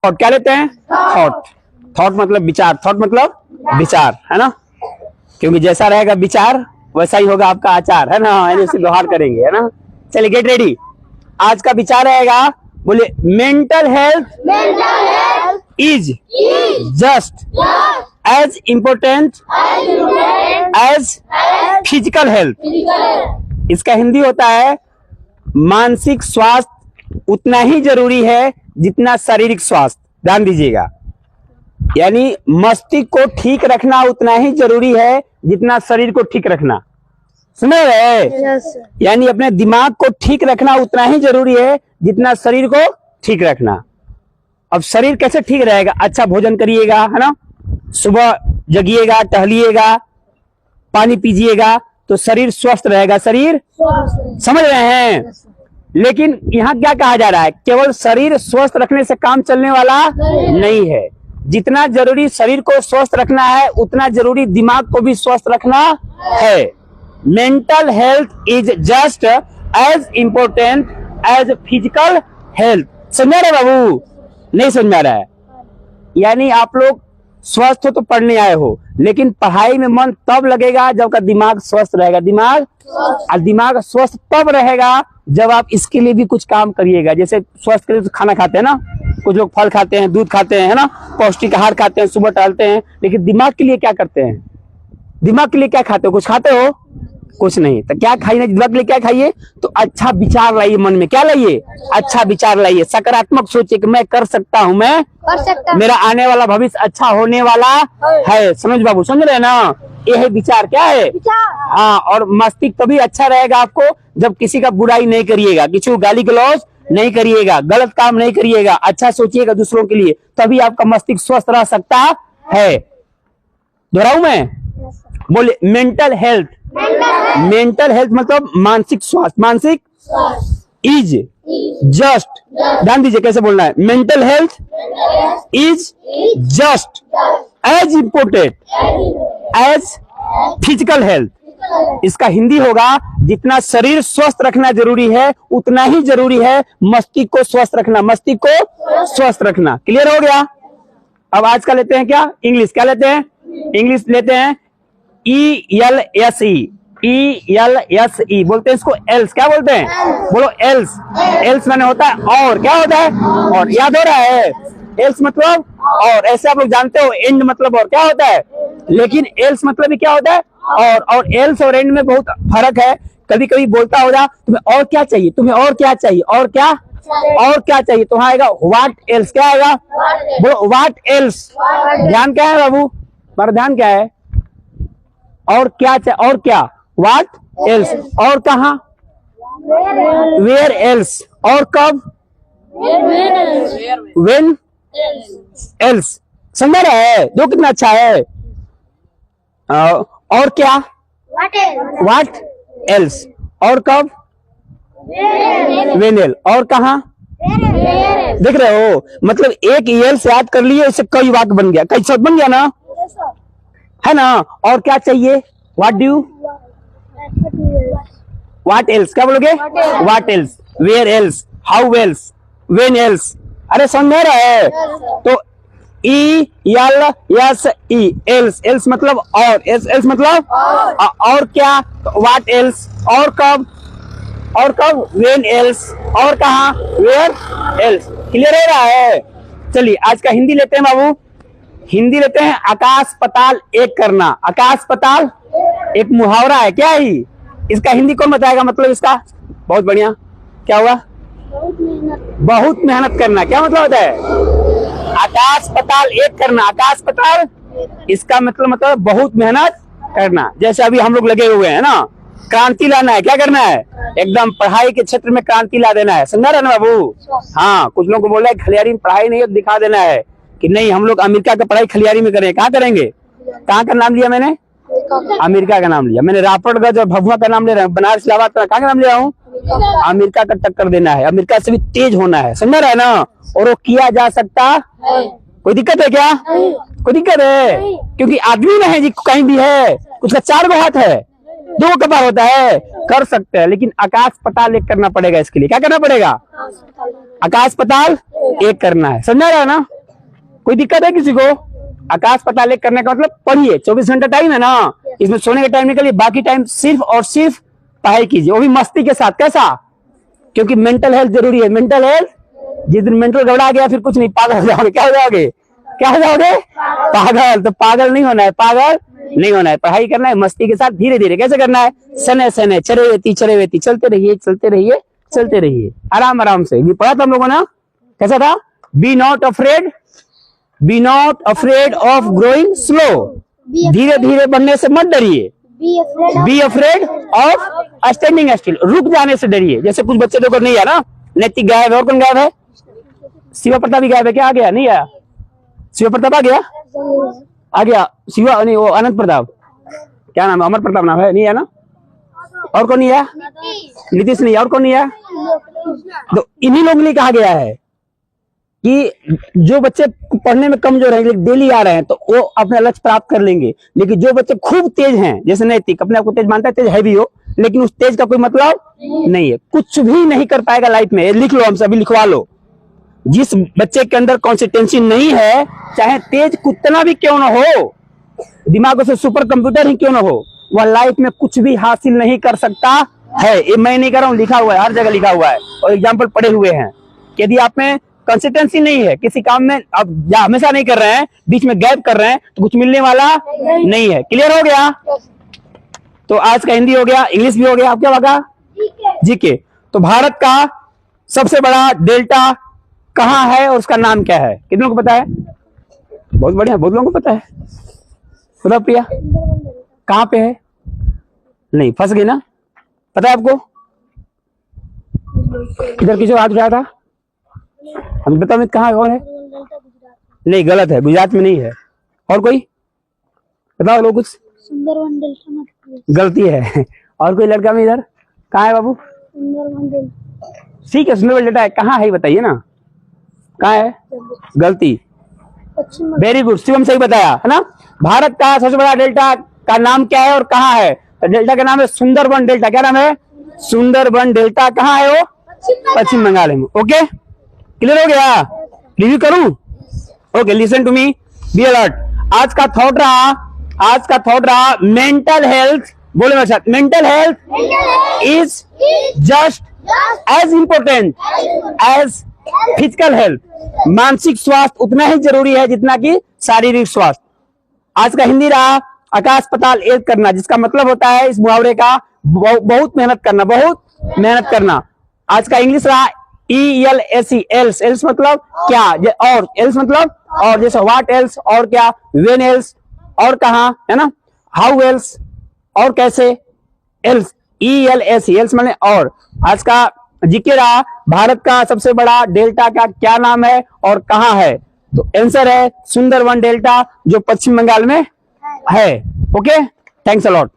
Thought क्या लेते हैं? थॉट। थॉट मतलब विचार, थॉट मतलब विचार, है ना? क्योंकि जैसा रहेगा विचार वैसा ही होगा आपका आचार, है ना? यानी उसे व्यवहार करेंगे, है ना? चलिए गेट रेडी। आज का विचार रहेगा, बोले mental health is just as important as physical health. इसका हिंदी होता है, मानसिक स्वास्थ्य उतना ही जरूरी है जितना शारीरिक स्वास्थ्य। ध्यान दीजिएगा, यानी मस्तिष्क को ठीक रखना उतना ही जरूरी है जितना शरीर को ठीक रखना। सुन रहे? यानी अपने दिमाग को ठीक रखना उतना ही जरूरी है जितना शरीर को ठीक रखना। अब शरीर कैसे ठीक रहेगा? अच्छा भोजन करिएगा, है ना? सुबह जगिएगा, टहलिएगा, पानी पीजिएगा तो शरीर स्वस्थ रहेगा। शरीर समझ रहे हैं? लेकिन यहाँ क्या कहा जा रहा है? केवल शरीर स्वस्थ रखने से काम चलने वाला नहीं है। जितना जरूरी शरीर को स्वस्थ रखना है उतना जरूरी दिमाग को भी स्वस्थ रखना है। Mental health is just as important as physical health. समझ रहे बाबू? नहीं समझ में आ रहा है? यानी आप लोग स्वस्थ हो तो पढ़ने आए हो, लेकिन पढ़ाई में मन तब लगेगा जब का दिमाग स्वस्थ रहेगा। दिमाग स्वस्थ तब रहेगा जब आप इसके लिए भी कुछ काम करिएगा। जैसे स्वस्थ के लिए तो खाना खाते हैं ना, कुछ लोग फल खाते हैं, दूध खाते हैं, है ना? पौष्टिक आहार खाते हैं, सुबह टहलते हैं। लेकिन दिमाग के लिए क्या करते हैं? दिमाग के लिए क्या खाते हो? कुछ खाते हो? कुछ नहीं। तो क्या खाइए? दिमाग के लिए क्या खाइए? तो अच्छा विचार लाइए मन में। क्या लाइए? अच्छा विचार लाइए, सकारात्मक सोचिए कि मैं कर सकता हूँ, मैं कर सकता हूँ, मेरा आने वाला भविष्य अच्छा होने वाला है। समझ बाबू? समझ रहे ना? ये है विचार। क्या है? हाँ। और मस्तिष्क तभी अच्छा रहेगा आपको जब किसी का बुराई नहीं करिएगा, किसी को गाली गलौज नहीं करिएगा, गलत काम नहीं करिएगा, अच्छा सोचिएगा दूसरों के लिए, तभी आपका मस्तिष्क स्वस्थ रह सकता है। दोहराऊं मैं? बोले मेंटल हेल्थ। मेंटल हेल्थ मतलब मानसिक स्वास्थ्य। मानसिक इज जस्ट, ध्यान दीजिए कैसे बोलना है। Mental health is just as important as physical health. इसका हिंदी होगा, जितना शरीर स्वस्थ रखना जरूरी है उतना ही जरूरी है मस्तिष्क को स्वस्थ रखना। मस्तिष्क को स्वस्थ रखना। क्लियर हो गया? अब आज का लेते हैं क्या? इंग्लिश। क्या लेते हैं? इंग्लिश लेते हैं ELSE। ELSE बोलते हैं इसको एल्स। क्या बोलते हैं? बोलो एल्स। एल्स माने होता है और। क्या होता है? और। याद हो रहा है? एल्स मतलब और। ऐसे आप लोग जानते हो एंड मतलब और क्या होता है, लेकिन एल्स मतलब भी क्या होता है? और एल्स और एंड में बहुत फर्क है। कभी कभी बोलता होगा तुम्हें और क्या चाहिए, तुम्हें और क्या चाहिए, और क्या चाहिए, तो वहां आएगा व्हाट एल्स। क्या आएगा? बोलो व्हाट एल्स। ध्यान क्या है बाबू? पर ध्यान क्या है? और क्या चाहिए? और क्या? What else. और कहा? Where else. और कब? When else. समझ रहे हैं? दो कितना अच्छा है। और क्या? What else. और कब? When else. और कहा? देख रहे हो? मतलब एक एल्स याद कर लिए, इससे कई वाक्य बन गया, कई शब्द बन गया ना, है ना? और क्या चाहिए? What do, what else. क्या बोलोगे? What else, where else, how else, when else. अरे समझ में रहा है? तो ELSE एल्स। एल्स मतलब और। एल्स मतलब और क्या? What else. और कब? और कब? When else. और कहा? Where else. क्लियर हो रहा है? चलिए आज का हिंदी लेते हैं बाबू। हिंदी लेते हैं आकाश पताल एक करना। आकाश पताल एक मुहावरा है। क्या है? इसका हिंदी कौन बताएगा? मतलब इसका? बहुत बढ़िया। क्या हुआ? बहुत मेहनत करना। क्या मतलब होता है? आकाश पताल एक करना। आकाश पताल इसका मतलब बहुत मेहनत करना। जैसे अभी हम लोग लगे हुए हैं ना, क्रांति लाना है। क्या करना है? एकदम पढ़ाई के क्षेत्र में क्रांति ला देना है। समझा रहे ना बाबू? हाँ। कुछ लोग को बोला है खलियारी में पढ़ाई नहीं है, दिखा देना है कि नहीं हम लोग अमेरिका का पढ़ाई खलियारी में करें। कहाँ करेंगे? कहाँ का नाम लिया मैंने? अमेरिका का नाम लिया मैंने। रापड़गंज और भभुआ का नाम ले रहा हूँ। बनारस इलाहाबाद का कहाँ का नाम ले रहा हूँ? अमेरिका का टक्कर देना है। अमेरिका से भी तेज होना है। समझ रहा है ना? और वो किया जा सकता। कोई दिक्कत है क्या? कोई दिक्कत है? क्योंकि आदमी में है जी, कहीं भी है, उसका 4 गो हाथ है, 2 कपार होता है, कर सकते हैं। लेकिन आकाश पताल एक करना पड़ेगा। इसके लिए क्या करना पड़ेगा? आकाश पताल एक करना है। समझ रहा है ना? कोई दिक्कत है किसी को? आकाश पताल एक करने का मतलब पढ़िए, 24 घंटा टाइम है ना, इसमें सोने का टाइम निकलिए, बाकी टाइम सिर्फ और सिर्फ पढ़ाई कीजिए, वो भी मस्ती के साथ। कैसा? क्योंकि मेंटल हेल्थ जरूरी है। मेंटल हेल्थ, जिस दिन मेंटल गड़बड़ा गया फिर कुछ नहीं, पागल हो जाओगे। क्या हो जाओगे? क्या हो जाओगे? पागल। तो पागल नहीं होना है, पागल नहीं होना है, पढ़ाई करना है मस्ती के साथ, धीरे धीरे। कैसे करना है? सने सने चरे वेती, चलते रहिए चलते रहिए चलते रहिए, आराम आराम से। ये पढ़ा था हम लोगों ने, कैसा था? Be not afraid of growing slow, धीरे धीरे बढ़ने से मत डरिए। Be afraid of standing still, रुक जाने से डरिए। जैसे कुछ बच्चे तो नहीं है ना, नैतिक गायब है, और कौन गायब है? शिवा प्रताप भी गायब है क्या? आ गया? नहीं आया? शिवा प्रताप आ गया शिवा नहीं, वो अनंत प्रताप, क्या नाम है? अमर प्रताप नाम है, नहीं है ना? और कौन नहीं है? नीतीश नहीं है, और कौन नहीं है? तो इन्हीं लोगों के लिए कहा गया है कि जो बच्चे पढ़ने में कमजोर है, डेली आ रहे हैं, तो वो अपना लक्ष्य प्राप्त कर लेंगे। लेकिन जो बच्चे खूब तेज हैं, जैसे नैतिक अपने आप को तेज मानता है, तेज है भी हो, लेकिन उस तेज का कोई मतलब नहीं है, कुछ भी नहीं कर पाएगा लाइफ में। लिख लो, हमसे अभी लिखवा लो। जिस बच्चे के अंदर कंसिस्टेंसी नहीं है, चाहे तेज कितना भी क्यों ना हो, दिमाग से सुपर कंप्यूटर ही क्यों ना हो, वह लाइफ में कुछ भी हासिल नहीं कर सकता है। ये मैं नहीं कर रहा हूँ, लिखा हुआ है, हर जगह लिखा हुआ है, और एग्जाम्पल पढ़े हुए हैं। यदि आप में कंसिस्टेंसी नहीं है, किसी काम में आप हमेशा नहीं कर रहे हैं, बीच में गैप कर रहे हैं, तो कुछ मिलने वाला नहीं है। क्लियर हो गया? तो आज का हिंदी हो गया, इंग्लिश भी हो गया। आप क्या होगा? जीके। तो भारत का सबसे बड़ा डेल्टा कहाँ है और उसका नाम क्या है? कितने लोगों को पता है? बहुत बढ़िया, बहुत लोगों को पता है। सुना प्रिया? कहाँ पे है? नहीं, फंस गई ना? पता है आपको? इधर किसी हाथ उठाया था? हम बताओ कहाँ कौन है? नहीं, गलत है, गुजरात में नहीं है। और कोई बताओ लोग कुछ। सुंदरवन डेल्टा गलती है। और कोई लड़का में इधर कहाँ है बाबू? ठीक है, सुंदरवन डेल्टा है, कहाँ है बताइए ना, कहाँ है? गलती, वेरी गुड, शिवम सही बताया है ना। भारत का सबसे बड़ा डेल्टा का नाम क्या है और कहाँ है? तो डेल्टा का नाम है सुंदरवन डेल्टा। क्या नाम है? सुंदरवन डेल्टा। कहाँ है वो? पश्चिम बंगाल में। ओके, क्लियर हो गया? रिव्यू करूं? Okay, listen to me, be alert. आज का थॉट रहा मेंटल हेल्थ। बोले मेरे साथ, mental health is just as important as physical health. मानसिक स्वास्थ्य उतना ही जरूरी है जितना कि शारीरिक स्वास्थ्य। आज का हिंदी रहा आकाश पताल एक करना, जिसका मतलब होता है इस मुहावरे का बहुत मेहनत करना, बहुत मेहनत करना। आज का इंग्लिश रहा ELSE, एल्स। एल्स मतलब क्या, और एल्स मतलब और, जैसे व्हाट एल्स, और क्या, व्हेन एल्स, और कहा, है ना, हाउ एल्स, और कैसे, एल्स, ELSE, एल्स माने और। आज का जीके रहा भारत का सबसे बड़ा डेल्टा का क्या नाम है और कहां है? तो आंसर है सुंदरवन डेल्टा, जो पश्चिम बंगाल में है। Okay, thanks a lot.